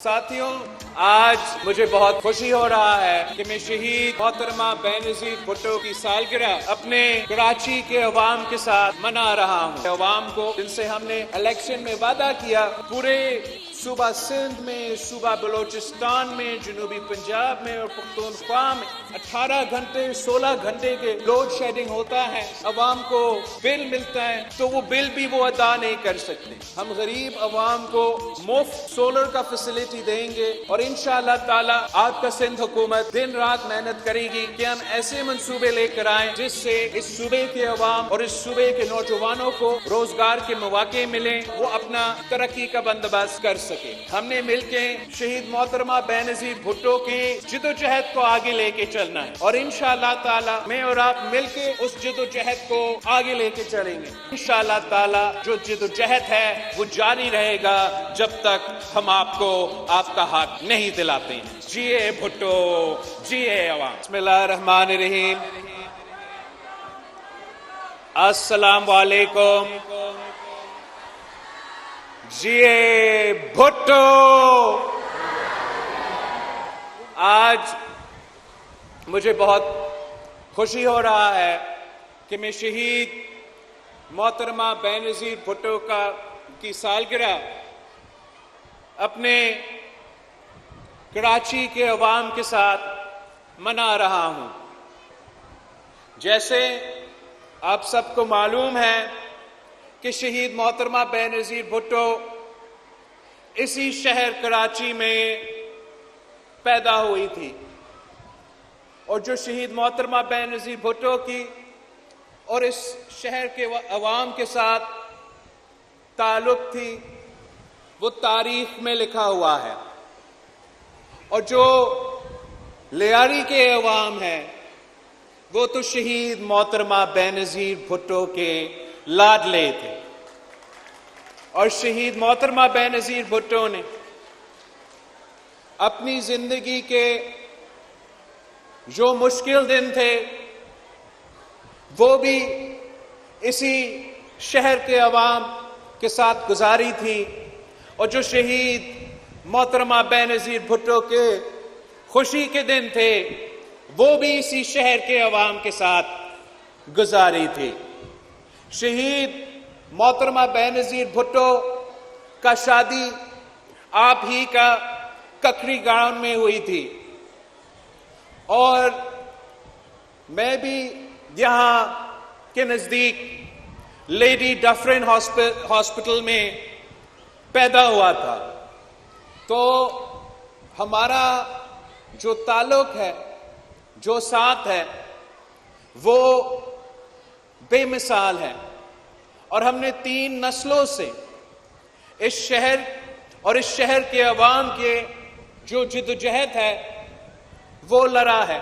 साथियों, आज मुझे बहुत खुशी हो रहा है कि मैं शहीद मोहतरमा बेनज़ीर भुट्टो की सालगिरह अपने कराची के अवाम के साथ मना रहा हूँ। अवाम को जिनसे हमने इलेक्शन में वादा किया, पूरे सूबा सिंध में, सूबा बलोचिस्तान में, जनूबी पंजाब में और पख्तूनख्वा में 18 घंटे 16 घंटे के लोड शेडिंग होता है। अवाम को बिल मिलता है तो वो बिल भी वो अदा नहीं कर सकते। हम गरीब अवाम को मुफ्त सोलर का फैसिलिटी देंगे और इंशाअल्लाह ताला आपका सिंध हुकूमत दिन रात मेहनत करेगी कि हम ऐसे मंसूबे लेकर आए जिससे इस सूबे के अवाम और इस सूबे के नौजवानों को रोजगार के मौके मिले, वो अपना तरक्की का बंदोबस्त कर सके। हमने मिलके शहीद मोहतरमा बेनज़ीर भुट्टो की जिदोजहद को आगे लेके चलना है और इंशाअल्लाह ताला मैं और आप मिलके उस जिदोजहद को आगे लेके चलेंगे। इंशाअल्लाह ताला जो जिदोजहद है वो जारी रहेगा जब तक हम आपको आपका हक नहीं दिलाते हैं। जिए भुट्टो, जिए अवाम। बिस्मिल्लाहिर्रहमानिर्रहीम। अस्सलाम वालेकुम। जिए भुट्टो। आज मुझे बहुत खुशी हो रहा है कि मैं शहीद मोहतरमा बेनज़ीर भुट्टो की सालगिरह अपने कराची के अवाम के साथ मना रहा हूं। जैसे आप सबको मालूम है कि शहीद मोहतरमा बेनज़ीर भुट्टो इसी शहर कराची में पैदा हुई थी और जो शहीद मोहतरमा बेनज़ीर भुट्टो की और इस शहर के अवाम के साथ ताल्लुक थी वो तारीख में लिखा हुआ है। और जो लियारी के अवाम है वो तो शहीद मोहतरमा बेनज़ीर भुट्टो के लाडले थे और शहीद मोहतरमा बेनज़ीर भुट्टो ने अपनी जिंदगी के जो मुश्किल दिन थे वो भी इसी शहर के अवाम के साथ गुजारी थी और जो शहीद मोहतरमा बेनज़ीर भुट्टो के खुशी के दिन थे वो भी इसी शहर के अवाम के साथ गुजारी थी। शहीद मोहतरमा बेनज़ीर भुट्टो का शादी आप ही का ककरी गांव में हुई थी और मैं भी यहां के नजदीक लेडी डफरिन हॉस्पिटल में पैदा हुआ था। तो हमारा जो ताल्लुक है, जो साथ है, वो बेमिसाल है और हमने 3 नस्लों से इस शहर और इस शहर के अवाम के जो जिदोजहद है वो लड़ा है।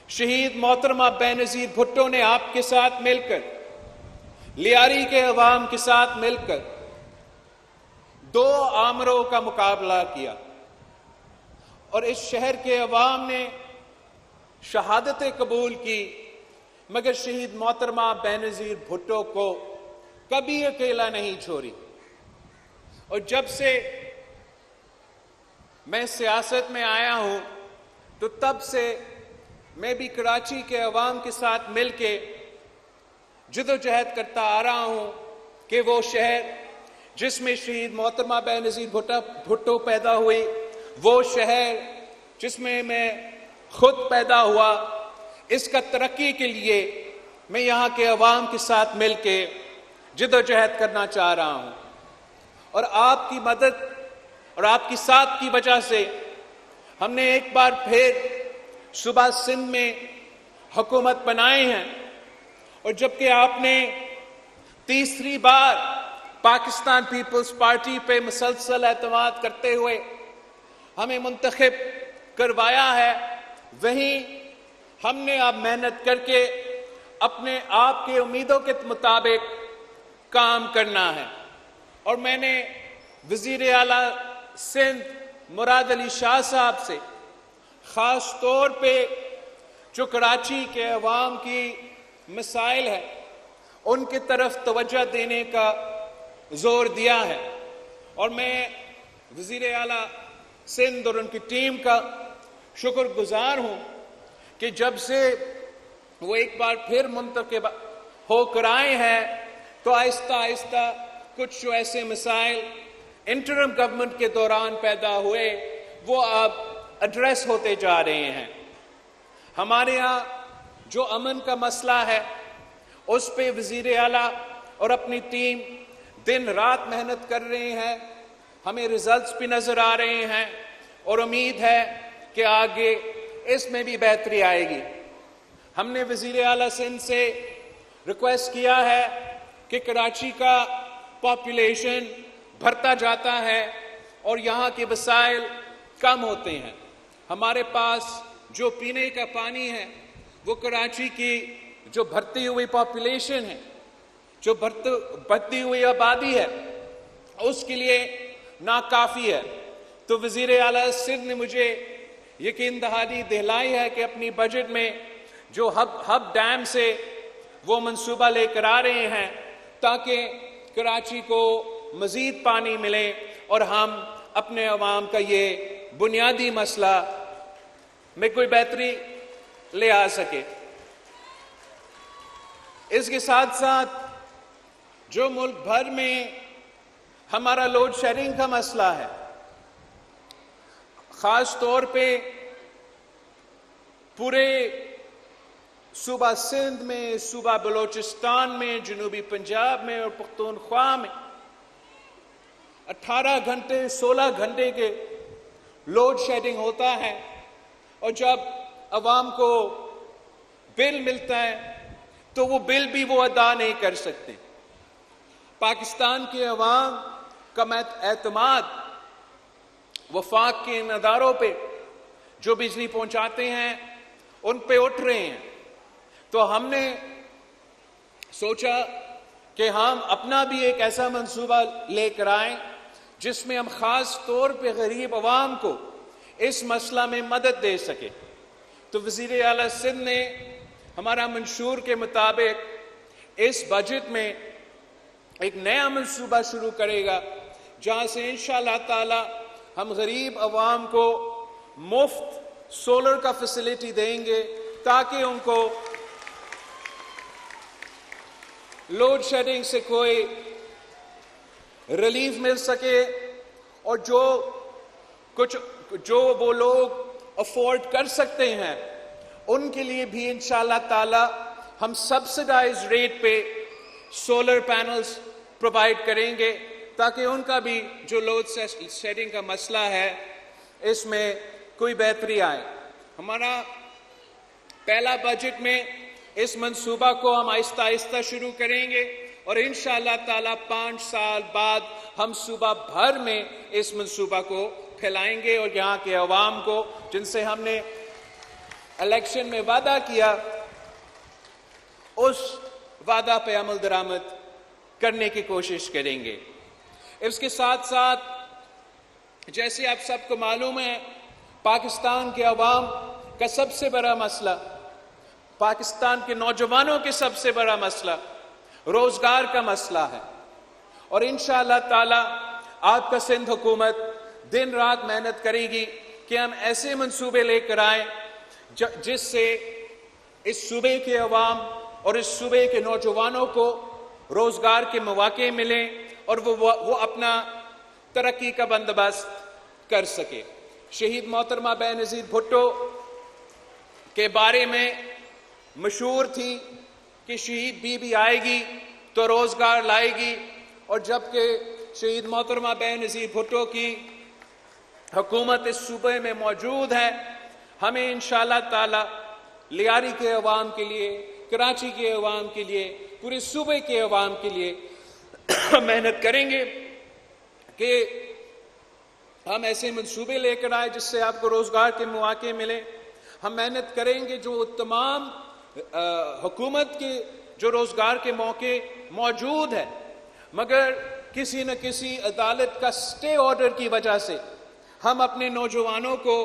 शहीद मोहतरमा बेनज़ीर भुट्टो ने आपके साथ मिलकर, लियारी के अवाम के साथ मिलकर 2 आमरों का मुकाबला किया और इस शहर के अवाम ने शहादतें कबूल की, मगर शहीद मोहतरमा बेनज़ीर भुट्टो को कभी अकेला नहीं छोड़ी। और जब से मैं सियासत में आया हूं तो तब से मैं भी कराची के अवाम के साथ मिलके जिदोजहद करता आ रहा हूं कि वो शहर जिसमें शहीद मोहतरमा बेनज़ीर भुट्टो पैदा हुई, वो शहर जिसमें मैं खुद पैदा हुआ, इसका तरक्की के लिए मैं यहाँ के अवाम के साथ मिलके जिदोजहद करना चाह रहा हूँ। और आपकी मदद और आपकी साथ की वजह से हमने एक बार फिर सूबा सिंध में हुकूमत बनाए हैं और जबकि आपने तीसरी बार पाकिस्तान पीपल्स पार्टी पे मुसलसल एतमाद करते हुए हमें मुंतखब करवाया है, वहीं हमने अब मेहनत करके अपने आप के उम्मीदों के मुताबिक काम करना है। और मैंने वजीर आला सिंध मुराद अली शाह साहब से खास तौर पे जो कराची के अवाम की मसाइल है उनकी तरफ तवज्जो देने का जोर दिया है और मैं वजीर आला सिंध और उनकी टीम का शुक्रगुजार हूं कि जब से वो एक बार फिर मुंतखब होकर आए हैं तो आहिस्ता आहिस्ता कुछ जो ऐसे मसाइल इंटरिम गवर्नमेंट के दौरान पैदा हुए वो अब एड्रेस होते जा रहे हैं। हमारे यहाँ जो अमन का मसला है उस पे वजीर आला और अपनी टीम दिन रात मेहनत कर रहे हैं। हमें रिजल्ट्स भी नजर आ रहे हैं और उम्मीद है कि आगे इसमें भी बेहतरी आएगी। हमने वजीर आला सिंध से रिक्वेस्ट किया है कि कराची का पॉपुलेशन बढ़ता जाता है और यहाँ के वसाइल कम होते हैं। हमारे पास जो पीने का पानी है वो कराची की जो बढ़ती हुई पॉपुलेशन है, जो बढ़ती हुई आबादी है, उसके लिए नाकाफी है। तो वजीर आला सिंध ने मुझे यकीन दहानी दिलाई है कि अपनी बजट में जो हब डैम से वो मंसूबा लेकर आ रहे हैं ताकि कराची को मजीद पानी मिले और हम अपने अवाम का ये बुनियादी मसला में कोई बेहतरी ले आ सके। इसके साथ साथ जो मुल्क भर में हमारा लोड शेडिंग का मसला है, खास तौर पे पूरे सूबा सिंध में, सूबा बलोचिस्तान में, जनूबी पंजाब में और पख्तूनख्वा में 18 घंटे 16 घंटे के लोड शेडिंग होता है और जब अवाम को बिल मिलता है तो वो बिल भी वो अदा नहीं कर सकते। पाकिस्तान के अवाम का एतमाद वफाक के इन अदारों पे जो बिजली पहुंचाते हैं उन पे उठ रहे हैं। तो हमने सोचा कि हम अपना भी एक ऐसा मंसूबा लेकर आए जिसमें हम खास तौर पे गरीब अवाम को इस मसला में मदद दे सके। तो वजीर आला सिंध ने हमारा मंशूर के मुताबिक इस बजट में एक नया मंसूबा शुरू करेगा जहां से इंशाअल्लाह ताला हम गरीब अवाम को मुफ्त सोलर का फैसिलिटी देंगे ताकि उनको लोड शेडिंग से कोई रिलीफ मिल सके और जो वो लोग अफोर्ड कर सकते हैं उनके लिए भी इंशाअल्लाह ताला हम सब्सिडाइज रेट पे सोलर पैनल्स प्रोवाइड करेंगे ताकि उनका भी जो लोड शेडिंग का मसला है इसमें कोई बेहतरी आए। हमारा पहला बजट में इस मंसूबा को हम आहिस्ता आहिस्ता शुरू करेंगे और इंशाअल्लाह ताला 5 साल बाद हम सूबा भर में इस मंसूबा को फैलाएंगे और यहाँ के अवाम को जिनसे हमने इलेक्शन में वादा किया उस वादा पे अमल दरामद करने की कोशिश करेंगे। इसके साथ साथ जैसे आप सबको मालूम है पाकिस्तान के अवाम का सबसे बड़ा मसला, पाकिस्तान के नौजवानों के सबसे बड़ा मसला रोजगार का मसला है और इंशाअल्लाह ताला आपका सिंध हुकूमत दिन रात मेहनत करेगी कि हम ऐसे मंसूबे लेकर आए जिससे इस सूबे के अवाम और इस सूबे के नौजवानों को रोजगार के मौके मिलें और वो अपना तरक्की का बंदोबस्त कर सके। शहीद मोहतरमा बेनज़ीर भुट्टो के बारे में मशहूर थी कि शहीद बीबी आएगी तो रोजगार लाएगी और जबकि शहीद मोहतरमा बेनज़ीर भुट्टो की हुकूमत इस सूबे में मौजूद है, हमें इंशाअल्लाह ताला लियारी के अवाम के लिए, कराची के अवाम के लिए, पूरे सूबे के अवाम के लिए मेहनत करेंगे कि हम ऐसे मंसूबे लेकर आए जिससे आपको रोजगार के मौके मिले। हम मेहनत करेंगे जो तमाम हुकूमत के जो रोजगार के मौके मौजूद है मगर किसी न किसी अदालत का स्टे ऑर्डर की वजह से हम अपने नौजवानों को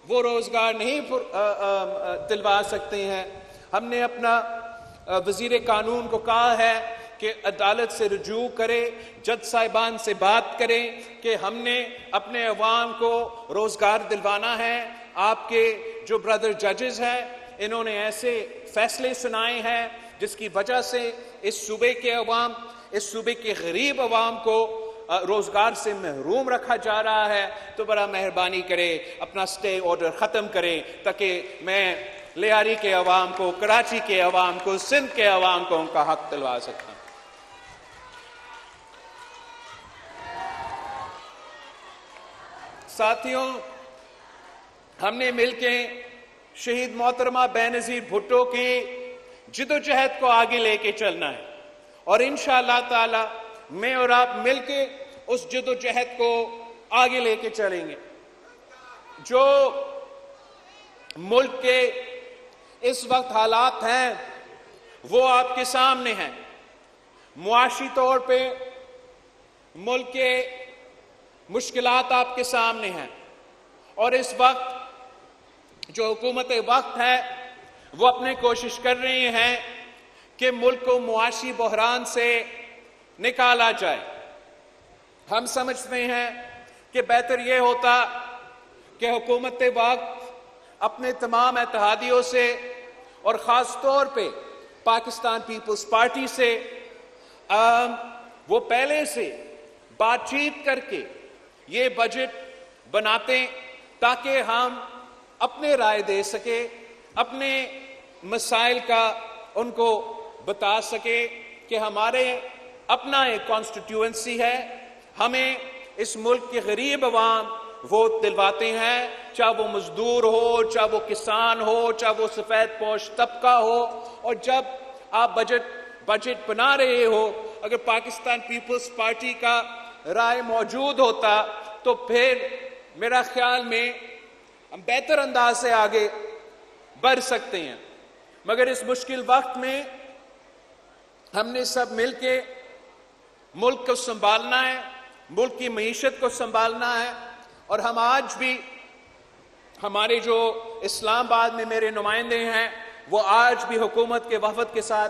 वो रोजगार नहीं दिलवा सकते हैं। हमने अपना वजीर कानून को कहा है कि अदालत से रुजू करें, जज साहिबान से बात करें कि हमने अपने अवाम को रोजगार दिलवाना है। आपके जो ब्रदर जजेस हैं, इन्होंने ऐसे फैसले सुनाए हैं जिसकी वजह से इस सूबे के अवाम, इस सूबे के गरीब अवाम को रोजगार से महरूम रखा जा रहा है। तो बड़ा मेहरबानी करें, अपना स्टे ऑर्डर खत्म करें ताकि मैं लियारी के अवाम को, कराची के अवाम को, सिंध के अवाम को उनका हक दिलवा सकता हूं। साथियों, हमने मिलके शहीद मोहतरमा बेनजीर भुट्टो की जिदोजहद को आगे लेके चलना है और इंशाअल्लाह ताला मैं और आप मिलके उस जिदोजहद को आगे लेके चलेंगे। जो मुल्क के इस वक्त हालात हैं वो आपके सामने हैं। मुआशी तौर पे मुल्क के मुश्किलात आपके सामने हैं और इस वक्त जो हुकूमत वक्त है वो अपने कोशिश कर रही हैं कि मुल्क को मुआशी बहरान से निकाला जाए। हम समझते हैं कि बेहतर यह होता कि हुकूमत वक्त अपने तमाम इत्तेहादियों से और ख़ास तौर पे पाकिस्तान पीपल्स पार्टी से वो पहले से बातचीत करके ये बजट बनाते ताकि हम अपने राय दे सके, अपने मसाइल का उनको बता सके कि हमारे अपना एक कॉन्स्टिट्यूएंसी है, हमें इस मुल्क के गरीब अवाम वोट दिलवाते हैं, चाहे वो मजदूर हो, चाहे वो किसान हो, चाहे वो सफेद पोश तबका हो। और जब आप बजट बना रहे हो, अगर पाकिस्तान पीपल्स पार्टी का राय मौजूद होता तो फिर मेरा ख्याल में हम बेहतर अंदाज से आगे बढ़ सकते हैं। मगर इस मुश्किल वक्त में हमने सब मिलके मुल्क को संभालना है, मुल्क की मईशत को संभालना है। और हम आज भी, हमारे जो इस्लामाबाद में मेरे नुमाइंदे हैं वो आज भी हुकूमत के वफद के साथ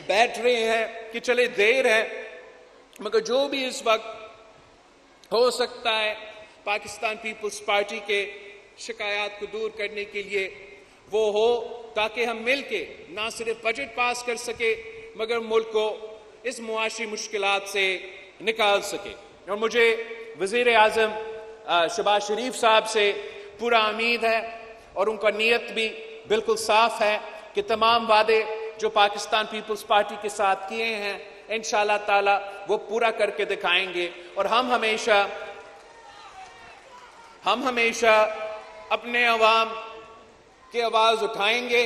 बैठ रहे हैं कि चले देर है मगर जो भी इस वक्त हो सकता है पाकिस्तान पीपल्स पार्टी के शिकायत को दूर करने के लिए वो हो, ताकि हम मिलके ना सिर्फ बजट पास कर सके मगर मुल्क को इस मुआशी मुश्किलात से निकाल सके। और मुझे वज़ीर आज़म शहबाज शरीफ साहब से पूरा उम्मीद है और उनका नीयत भी बिल्कुल साफ है कि तमाम वादे जो पाकिस्तान पीपल्स पार्टी के साथ किए हैं इंशाअल्लाह ताला वो पूरा करके दिखाएंगे। और हम हमेशा अपने अवाम की आवाज उठाएंगे,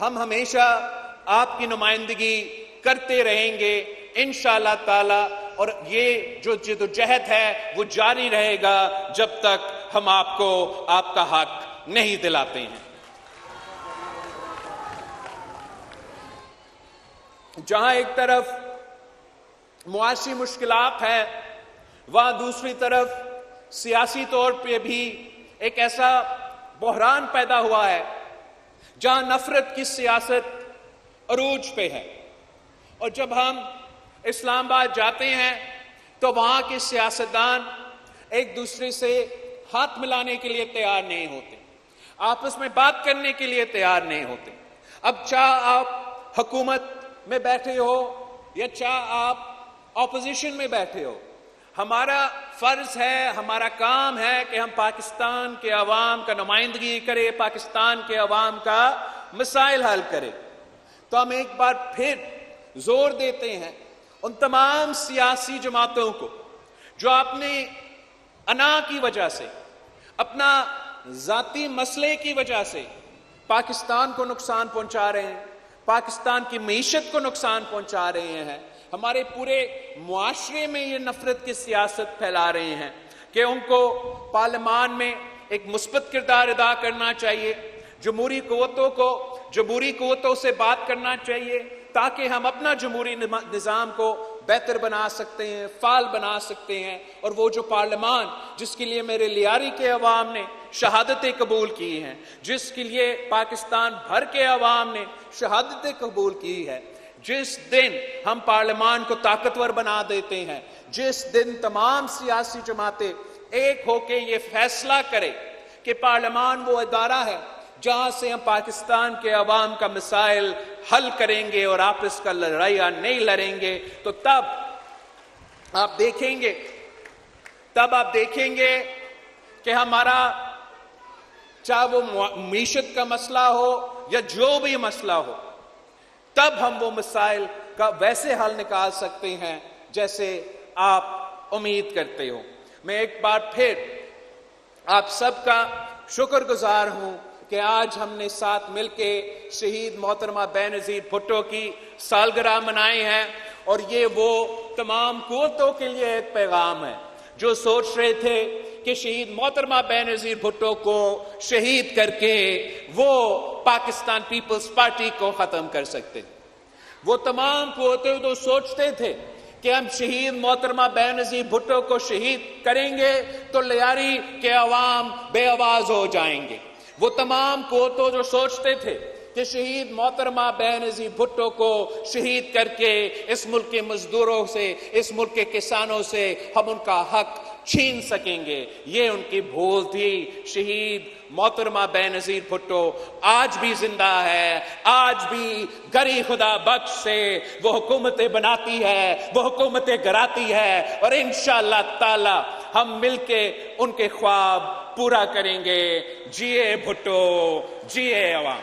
हम हमेशा आपकी नुमाइंदगी करते रहेंगे इंशाअल्लाह ताला। और ये जो जिदोजहद है वो जारी रहेगा जब तक हम आपको आपका हक नहीं दिलाते हैं। जहां एक तरफ मुआशी मुश्किलात है वहां दूसरी तरफ सियासी तौर पे भी एक ऐसा बहरान पैदा हुआ है जहां नफरत की सियासत अरूज पे है। और जब हम इस्लामाबाद जाते हैं तो वहां के सियासतदान एक दूसरे से हाथ मिलाने के लिए तैयार नहीं होते, आपस में बात करने के लिए तैयार नहीं होते। अब चाहे आप हुकूमत में बैठे हो या चाहे आप ऑपोजिशन में बैठे हो, हमारा फर्ज है, हमारा काम है कि हम पाकिस्तान के अवाम का नुमाइंदगी करें, पाकिस्तान के अवाम का मसाइल हल करें। तो हम एक बार फिर जोर देते हैं उन तमाम सियासी जमातों को जो अपने अना की वजह से, अपना जाती मसले की वजह से पाकिस्तान को नुकसान पहुंचा रहे हैं, पाकिस्तान की मईशत को नुकसान पहुंचा रहे हैं, हमारे पूरे मुआशरे में ये नफरत की सियासत फैला रहे हैं कि उनको पार्लियामान में एक मुस्बत किरदार अदा करना चाहिए, जमहूरी कुव्वतों से बात करना चाहिए ताकि हम अपना जमहूरी निज़ाम को बेहतर बना सकते हैं, फाल बना सकते हैं। और वो जो पार्लियामान जिसके लिए मेरे लियारी के अवाम ने शहादतें कबूल की हैं, जिसके लिए पाकिस्तान भर के अवाम ने शहादतें कबूल की है, जिस दिन हम पार्लियामान को ताकतवर बना देते हैं, जिस दिन तमाम सियासी जमातें एक होके ये फैसला करें कि पार्लियामान वो इदारा है जहां से हम पाकिस्तान के अवाम का मसाइल हल करेंगे और आपस का लड़ाइयां नहीं लड़ेंगे, तो तब आप देखेंगे कि हमारा, चाहे वो मीशत का मसला हो या जो भी मसला हो, तब हम वो मसाइल का वैसे हल निकाल सकते हैं जैसे आप उम्मीद करते हो। मैं एक बार फिर आप सबका शुक्रगुजार हूं कि आज हमने साथ मिलके शहीद मोहतरमा बेनजीर भुट्टो की सालगिरह मनाई है, और ये वो तमाम कुव्वतों के लिए एक पैगाम है जो सोच रहे थे कि शहीद मोहतरमा बेनजीर भुट्टो को शहीद करके वो पाकिस्तान पीपल्स पार्टी को खत्म कर सकते। वो तमाम कुव्वतें जो सोचते थे कि हम शहीद मोहतरमा बेनजीर भुट्टो को शहीद करेंगे तो लियारी के अवाम बेआवाज हो जाएंगे। वो तमाम कुव्वतें जो सोचते थे कि शहीद मोहतरमा बेनजीर भुट्टो को शहीद करके इस मुल्क के मजदूरों से, इस मुल्क के किसानों से हम उनका हक छीन सकेंगे, ये उनकी भूल थी। शहीद मोहतरमा बेनजीर भुट्टो आज भी जिंदा है, आज भी गरी खुदा बख्श से वो हुकूमतें बनाती है, वो हुकूमतें गिराती है, और इंशाअल्लाह ताला हम मिलके उनके ख्वाब पूरा करेंगे। जिए भुट्टो, जिए अवाम।